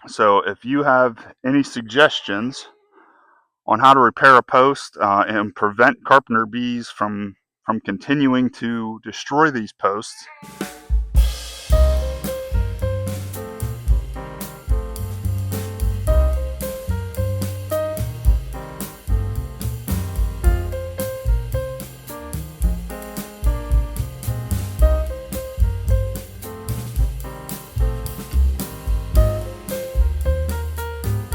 So if you have any suggestions on how to repair a post and prevent carpenter bees from continuing to destroy these posts,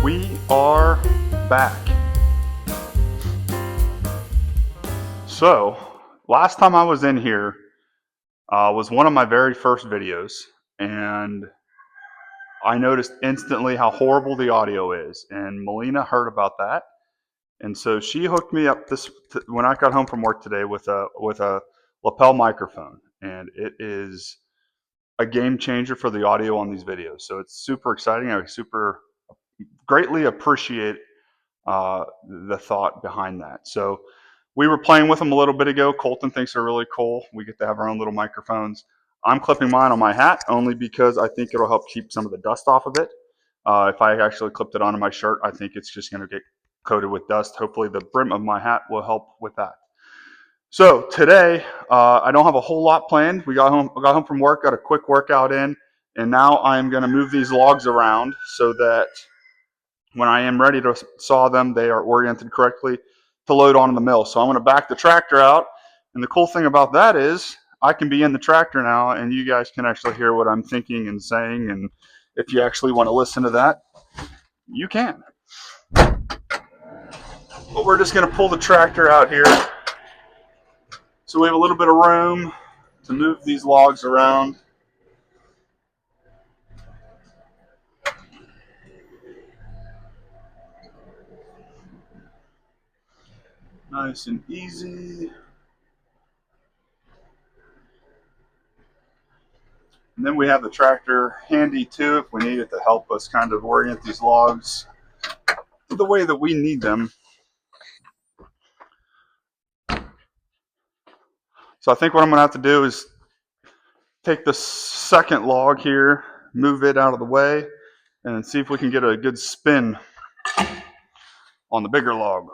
we are back. So last time I was in here was one of my very first videos, and I noticed instantly how horrible the audio is, and Melina heard about that, and so she hooked me up when I got home from work today with a lapel microphone, and it is a game changer for the audio on these videos. So it's super exciting. I super greatly appreciate the thought behind that. So we were playing with them a little bit ago. Colton thinks they're really cool. We get to have our own little microphones. I'm clipping mine on my hat only because I think it'll help keep some of the dust off of it. If I actually clipped it onto my shirt, I think it's just going to get coated with dust. Hopefully the brim of my hat will help with that. So today, I don't have a whole lot planned. I got home from work, got a quick workout in, and now I'm going to move these logs around so that when I am ready to saw them, they are oriented correctly to load onto the mill. So I'm going to back the tractor out, and the cool thing about that is I can be in the tractor now, and you guys can actually hear what I'm thinking and saying, and if you actually want to listen to that, you can. But we're just going to pull the tractor out here so we have a little bit of room to move these logs around. Nice and easy. And then we have the tractor handy too if we need it to help us kind of orient these logs the way that we need them. So I think what I'm going to have to do is take the second log here, move it out of the way, and see if we can get a good spin on the bigger log.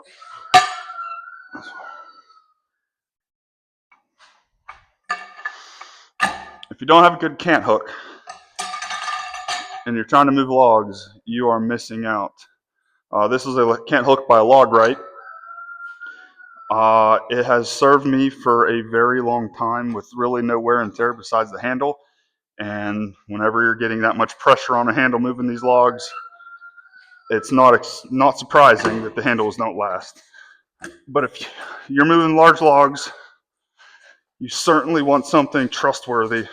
If you don't have a good cant hook and you're trying to move logs, you are missing out. This is a cant hook by Log-Right. It has served me for a very long time with really no wear and tear besides the handle. And whenever you're getting that much pressure on a handle moving these logs, it's not surprising that the handles don't last. But if you're moving large logs, you certainly want something trustworthy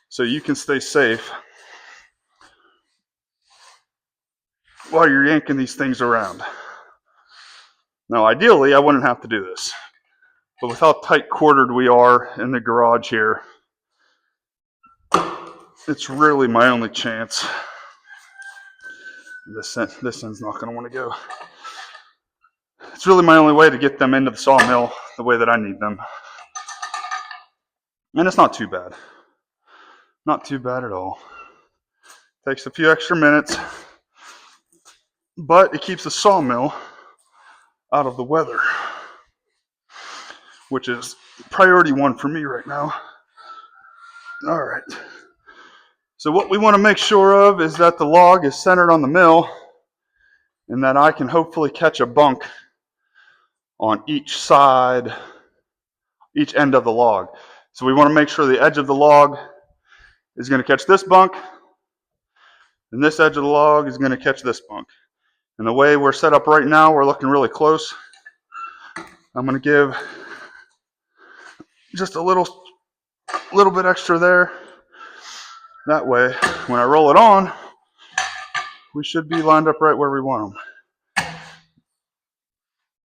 so you can stay safe while you're yanking these things around. Now, ideally, I wouldn't have to do this. But with how tight quartered we are in the garage here, it's really my only chance. This end's not going to want to go. It's really my only way to get them into the sawmill the way that I need them. And it's not too bad. Not too bad at all. Takes a few extra minutes, but it keeps the sawmill out of the weather, which is priority one for me right now. All right. So what we want to make sure of is that the log is centered on the mill and that I can hopefully catch a bunk on each side, each end of the log. So we want to make sure the edge of the log is going to catch this bunk, and this edge of the log is going to catch this bunk. And the way we're set up right now, we're looking really close. I'm going to give just a little bit extra there. That way, when I roll it on, we should be lined up right where we want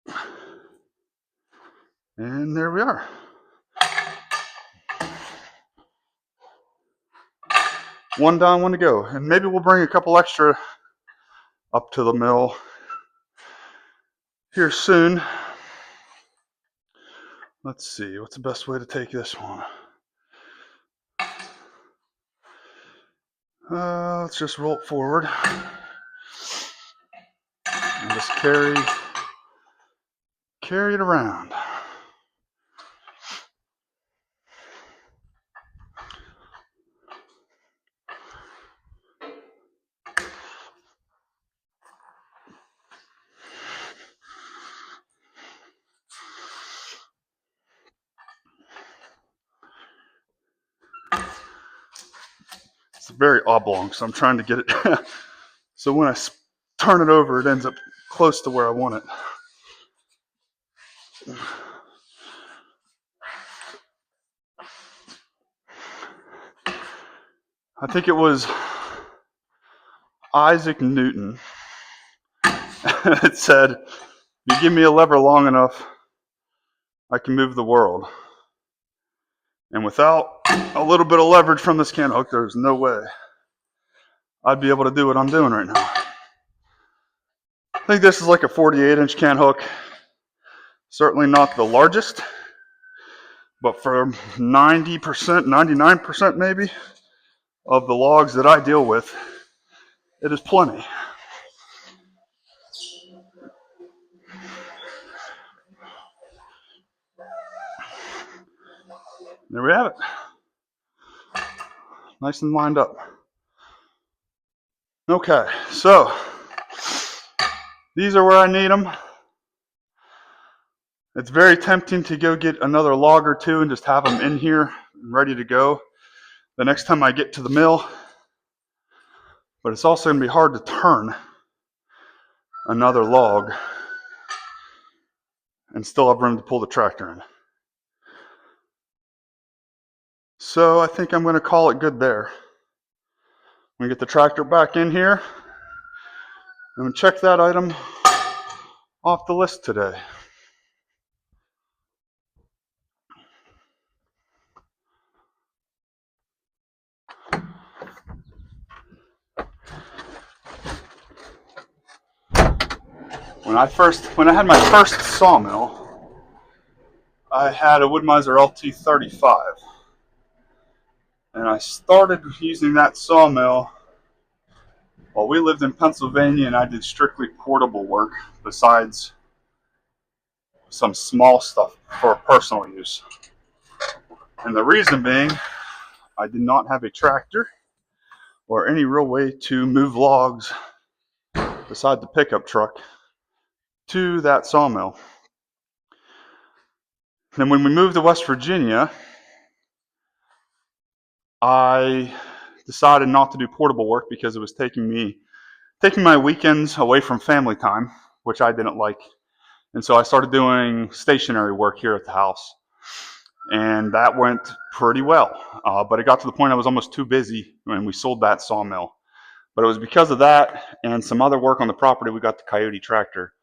them. And there we are. One down, one to go. And maybe we'll bring a couple extra up to the mill here soon. Let's see, what's the best way to take this one? Let's just roll it forward and just carry it around. It's very oblong, so I'm trying to get it so when I turn it over, it ends up close to where I want it. I think it was Isaac Newton. It said, "You give me a lever long enough, I can move the world." And without a little bit of leverage from this can hook, there's no way I'd be able to do what I'm doing right now. I think this is like a 48-inch can hook. Certainly not the largest, but for 90%, 99% maybe, of the logs that I deal with, it is plenty. There we have it. Nice and lined up. Okay, so these are where I need them. It's very tempting to go get another log or two and just have them in here ready to go the next time I get to the mill. But it's also going to be hard to turn another log and still have room to pull the tractor in. So I think I'm going to call it good there. I'm going to get the tractor back in here. I'm going to check that item off the list today. When I had my first sawmill, I had a Wood-Mizer LT35. And I started using that sawmill while we lived in Pennsylvania, and I did strictly portable work besides some small stuff for personal use. And the reason being, I did not have a tractor or any real way to move logs beside the pickup truck to that sawmill. Then when we moved to West Virginia, I decided not to do portable work because it was taking my weekends away from family time, which I didn't like. And so I started doing stationary work here at the house. And that went pretty well. But it got to the point I was almost too busy when we sold that sawmill. But it was because of that and some other work on the property, we got the Coyote tractor.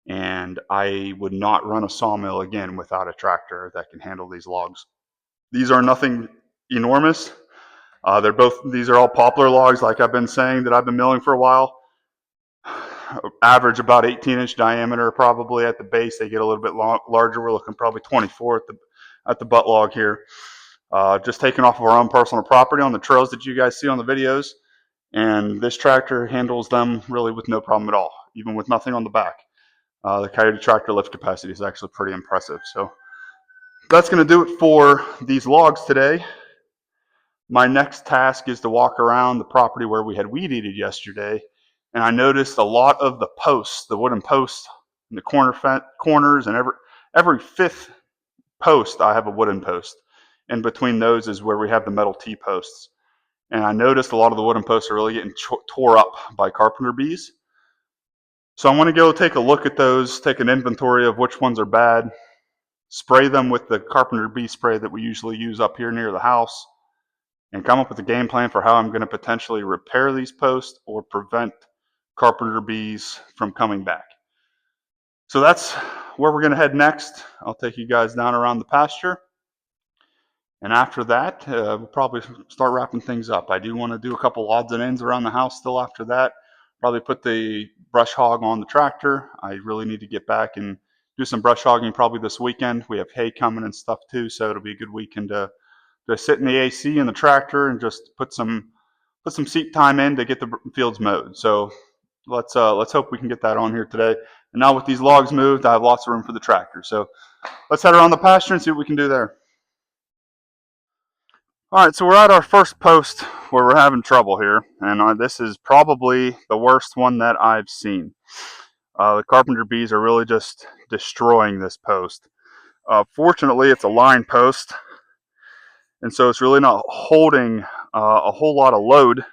And I would not run a sawmill again without a tractor that can handle these logs. These are nothing enormous. These are all poplar logs, like I've been saying, that I've been milling for a while. Average about 18-inch diameter probably at the base. They get a little bit larger. We're looking probably 24 at the butt log here. Just taken off of our own personal property on the trails that you guys see on the videos. And this tractor handles them really with no problem at all, even with nothing on the back. The Coyote tractor lift capacity is actually pretty impressive. So that's going to do it for these logs today. My next task is to walk around the property where we had weed eated yesterday. And I noticed a lot of the posts, the wooden posts in the corners, and every fifth post, I have a wooden post. And between those is where we have the metal T-posts. And I noticed a lot of the wooden posts are really getting tore up by carpenter bees. So I want to go take a look at those, take an inventory of which ones are bad, spray them with the Carpenter Bee spray that we usually use up here near the house, and come up with a game plan for how I'm going to potentially repair these posts or prevent carpenter bees from coming back. So that's where we're going to head next. I'll take you guys down around the pasture. And after that, we'll probably start wrapping things up. I do want to do a couple odds and ends around the house still after that. Probably put the brush hog on the tractor. I really need to get back and do some brush hogging probably this weekend. We have hay coming and stuff too, so it'll be a good weekend to sit in the AC in the tractor and just put some put some seat time in to get the fields mowed. So let's hope we can get that on here today. And now with these logs moved, I have lots of room for the tractor. So let's head around the pasture and see what we can do there. All right, so we're at our first post where we're having trouble here, and this is probably the worst one that I've seen. The carpenter bees are really just destroying this post. Fortunately, it's a line post, and so it's really not holding a whole lot of load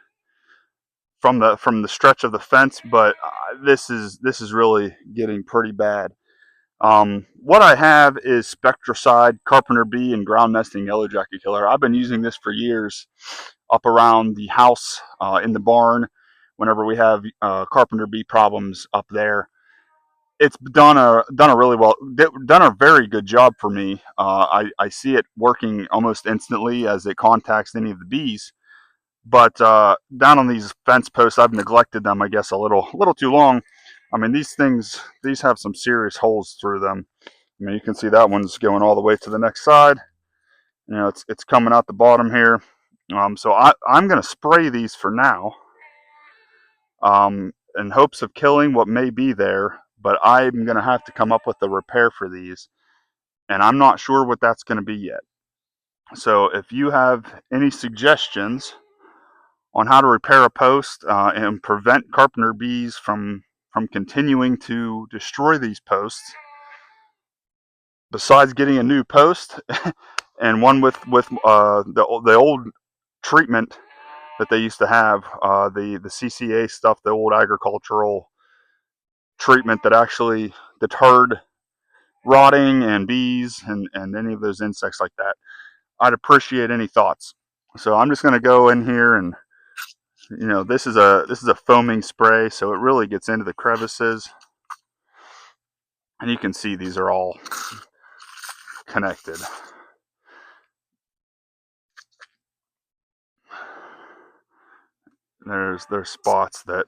from the stretch of the fence. But this is really getting pretty bad. What I have is Spectracide, Carpenter Bee, and ground nesting yellow jacket killer. I've been using this for years up around the house, in the barn, whenever we have Carpenter Bee problems up there. It's done a very good job for me. I see it working almost instantly as it contacts any of the bees. But down on these fence posts, I've neglected them, I guess, a little too long. I mean, these have some serious holes through them. I mean, you can see that one's going all the way to the next side. You know, it's coming out the bottom here. So I'm going to spray these for now, in hopes of killing what may be there. But I'm going to have to come up with a repair for these, and I'm not sure what that's going to be yet. So if you have any suggestions on how to repair a post and prevent carpenter bees from continuing to destroy these posts, besides getting a new post and one with the old treatment that they used to have, the CCA stuff, the old agricultural treatment that actually deterred rotting and bees and any of those insects like that, I'd appreciate any thoughts. So I'm just going to go in here, and you know, this is a foaming spray, so it really gets into the crevices, and you can see these are all connected. There's spots that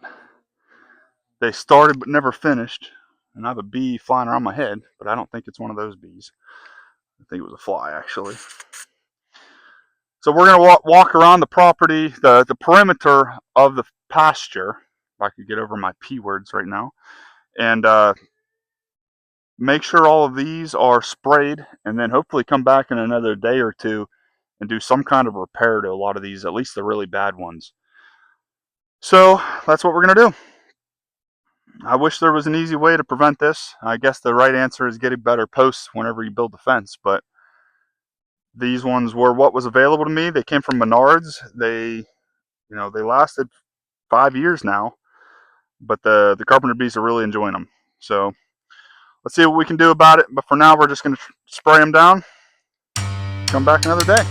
they started but never finished, and I have a bee flying around my head, but I don't think it's one of those bees. I think it was a fly, actually. So we're going to walk around the property, the perimeter of the pasture, if I could get over my P words right now, and make sure all of these are sprayed, and then hopefully come back in another day or two and do some kind of repair to a lot of these, at least the really bad ones. So that's what we're going to do. I wish there was an easy way to prevent this. I guess the right answer is getting better posts whenever you build the fence, but these ones were what was available to me. They came from Menards. They lasted 5 years now, but the carpenter bees are really enjoying them. So let's see what we can do about it. But for now, we're just going to spray them down. Come back another day.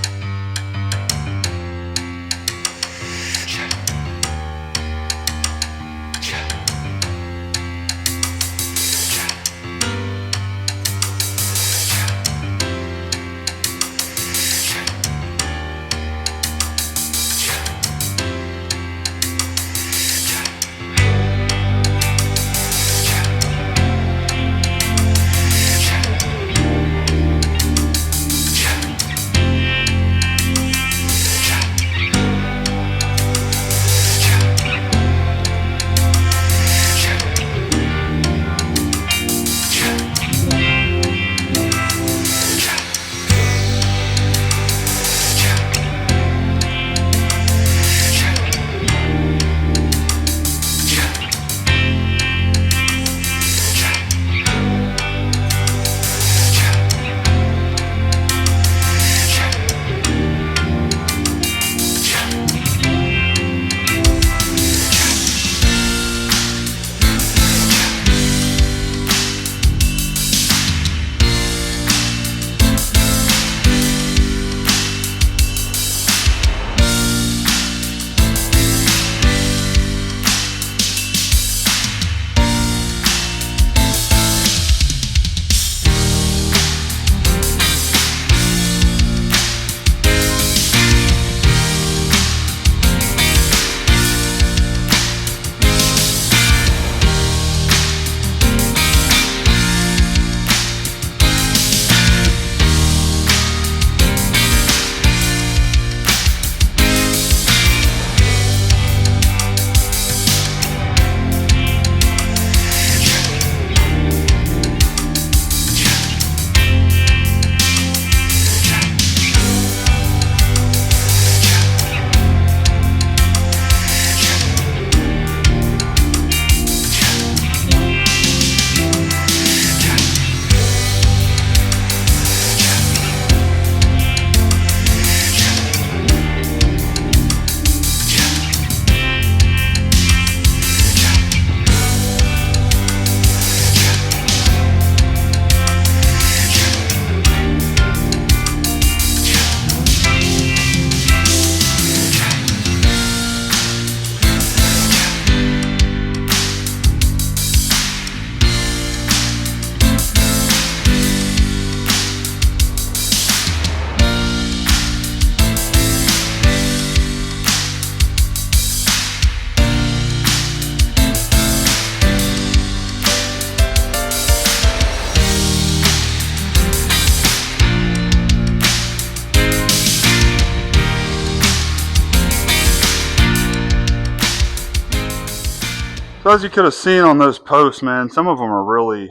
So as you could have seen on those posts, man, some of them are really,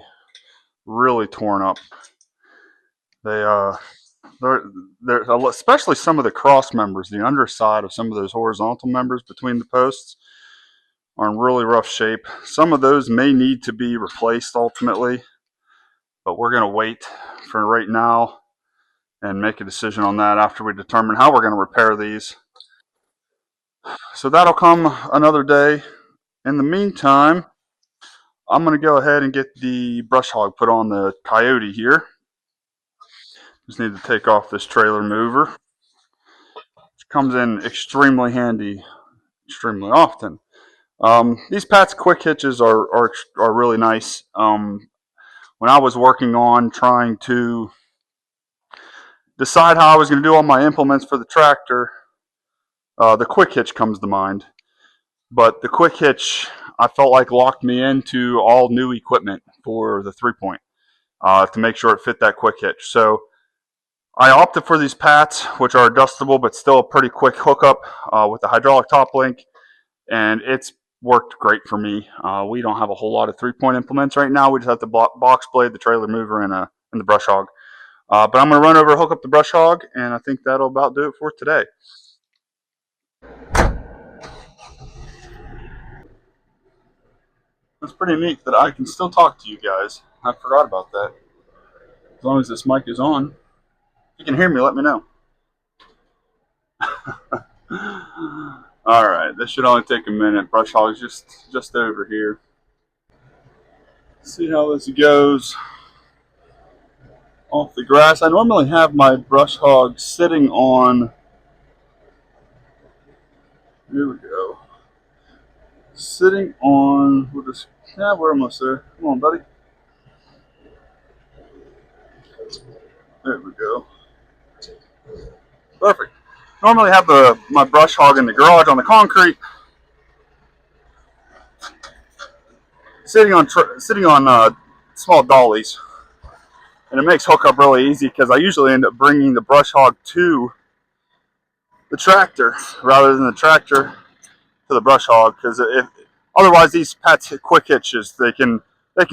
really torn up. They they're especially some of the cross members, the underside of some of those horizontal members between the posts are in really rough shape. Some of those may need to be replaced ultimately, but we're going to wait for right now and make a decision on that after we determine how we're going to repair these. So that'll come another day. In the meantime, I'm going to go ahead and get the brush hog put on the Coyote here. Just need to take off this trailer mover, which comes in extremely handy, extremely often. These Pat's quick hitches are really nice. When I was working on trying to decide how I was going to do all my implements for the tractor, the quick hitch comes to mind. But the quick hitch, I felt like locked me into all new equipment for the 3-point to make sure it fit that quick hitch. So I opted for these Pats, which are adjustable but still a pretty quick hookup with the hydraulic top link, and it's worked great for me. We don't have a whole lot of 3-point implements right now. We just have the box blade, the trailer mover, and the brush hog. But I'm going to run over, hook up the brush hog, and I think that'll about do it for today. It's pretty neat that I can still talk to you guys. I forgot about that. As long as this mic is on. If you can hear me, let me know. Alright, this should only take a minute. Brush hog's just over here. See how this goes off the grass. I normally have my brush hog sitting on, here we go, sitting on, we're almost there. Come on, buddy. There we go. Perfect. Normally have my brush hog in the garage on the concrete, sitting on small dollies, and it makes hookup really easy because I usually end up bringing the brush hog to the tractor rather than the tractor to the brush hog, because otherwise these Pat's quick hitches, they can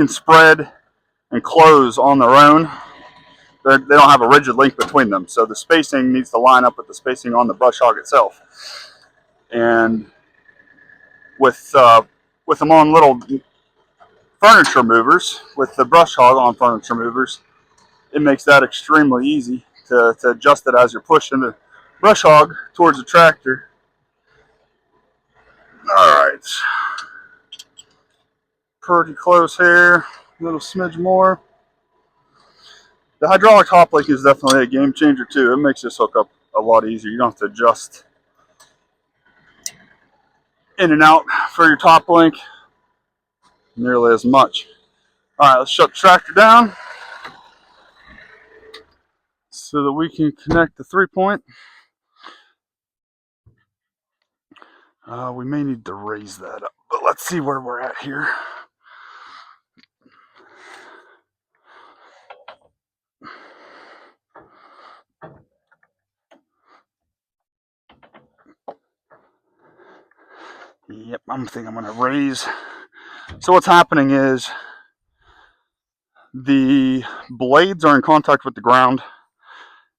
spread and close on their own. They don't have a rigid link between them, so the spacing needs to line up with the spacing on the brush hog itself. And with them on little furniture movers, with the brush hog on furniture movers, it makes that extremely easy to adjust it as you're pushing the brush hog towards the tractor. Alright, pretty close here, a little smidge more. The hydraulic top link is definitely a game changer too. It makes this hookup a lot easier. You don't have to adjust in and out for your top link nearly as much. Alright, let's shut the tractor down so that we can connect the 3-point. We may need to raise that up, but let's see where we're at here. Yep, I think I'm going to raise. So what's happening is the blades are in contact with the ground,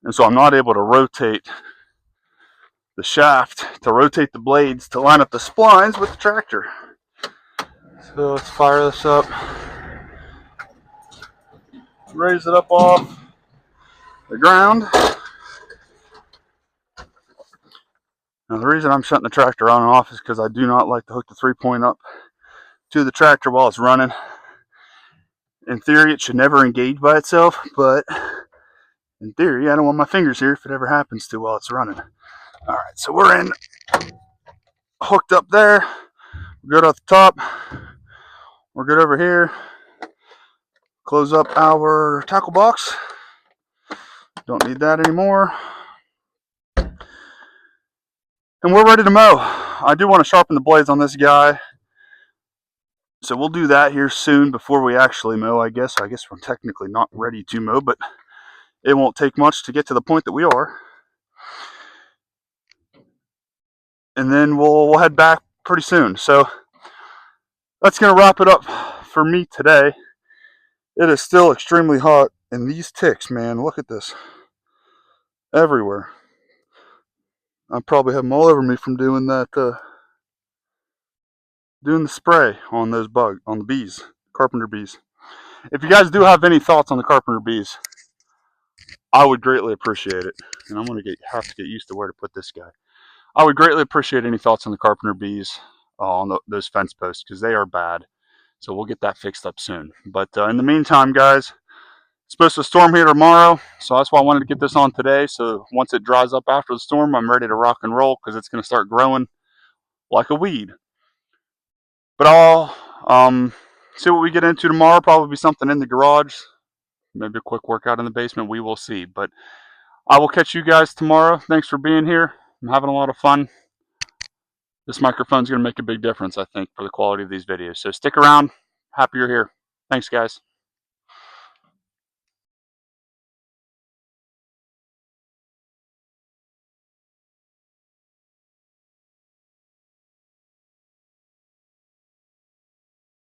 and so I'm not able to rotate the shaft to rotate the blades to line up the splines with the tractor. So let's fire this up, raise it up off the ground. Now the reason I'm shutting the tractor on and off is because I do not like to hook the 3-point up to the tractor while it's running. In theory, it should never engage by itself, but in theory, I don't want my fingers here if it ever happens to while it's running. Alright, so we're in, hooked up there, we're good off the top, we're good over here. Close up our tackle box, don't need that anymore. And we're ready to mow. I do want to sharpen the blades on this guy, so we'll do that here soon before we actually mow, I guess. I guess we're technically not ready to mow, but it won't take much to get to the point that we are. And then we'll head back pretty soon. So that's going to wrap it up for me today. It is still extremely hot, and these ticks, man, look at this. Everywhere. I probably have them all over me from doing that, doing the spray on those on the bees, Carpenter bees. If you guys do have any thoughts on the Carpenter bees, I would greatly appreciate it. And I'm going to have to get used to where to put this guy. I would greatly appreciate any thoughts on the Carpenter bees on those fence posts, because they are bad. So we'll get that fixed up soon. But in the meantime, guys, it's supposed to storm here tomorrow, so that's why I wanted to get this on today. So once it dries up after the storm, I'm ready to rock and roll, because it's going to start growing like a weed. But I'll see what we get into tomorrow. Probably be something in the garage, maybe a quick workout in the basement. We will see. But I will catch you guys tomorrow. Thanks for being here. I'm having a lot of fun. This microphone's going to make a big difference, I think, for the quality of these videos. So stick around. Happy you're here. Thanks, guys.